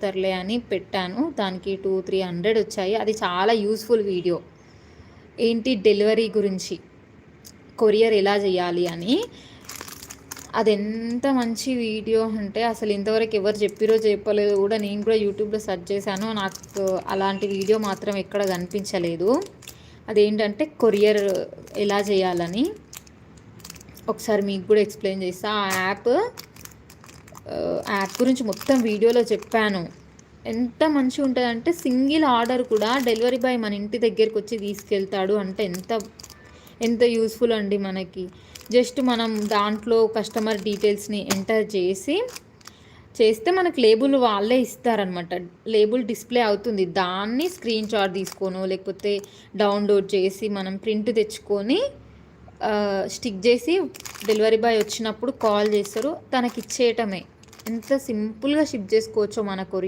తర్లే అని పెట్టాను. దానికి 200-300 వచ్చాయి. అది చాలా యూస్ఫుల్ వీడియో. ఏంటి డెలివరీ గురించి, కొరియర్ ఎలా చేయాలి అని. అది ఎంత మంచి వీడియో అంటే అసలు ఇంతవరకు ఎవరు చెప్పలేదో కూడా. నేను కూడా యూట్యూబ్లో సెర్చ్ చేశాను, నాకు అలాంటి వీడియో మాత్రం ఎక్కడ కనిపించలేదు. అదేంటంటే కొరియర్ ఎలా చేయాలని ఒకసారి మీకు కూడా ఎక్స్ప్లెయిన్ చేస్తా. ఆ యాప్ గురించి మొత్తం వీడియోలో చెప్పాను. ఎంత మంచిగా ఉంటుందంటే సింగిల్ ఆర్డర్ కూడా డెలివరీ బాయ్ మన ఇంటి దగ్గరికి వచ్చి తీసుకెళ్తాడు. అంటే ఎంత యూస్ఫుల్ అండి మనకి. జస్ట్ మనం దాంట్లో కస్టమర్ డీటెయిల్స్ని ఎంటర్ చేస్తే మనకు లేబుల్ వాళ్ళే ఇస్తారనమాట. లేబుల్ డిస్ప్లే అవుతుంది. దాన్ని స్క్రీన్ షాట్ తీసుకోను లేకపోతే డౌన్లోడ్ చేసి మనం ప్రింట్ తెచ్చుకొని స్టిక్ చేసి డెలివరీ బాయ్ వచ్చినప్పుడు కాల్ చేస్తారు, తనకి ఇచ్చేయటమే. ఎంత సింపుల్గా షిప్ చేసుకోవచ్చో మన కొరియర్.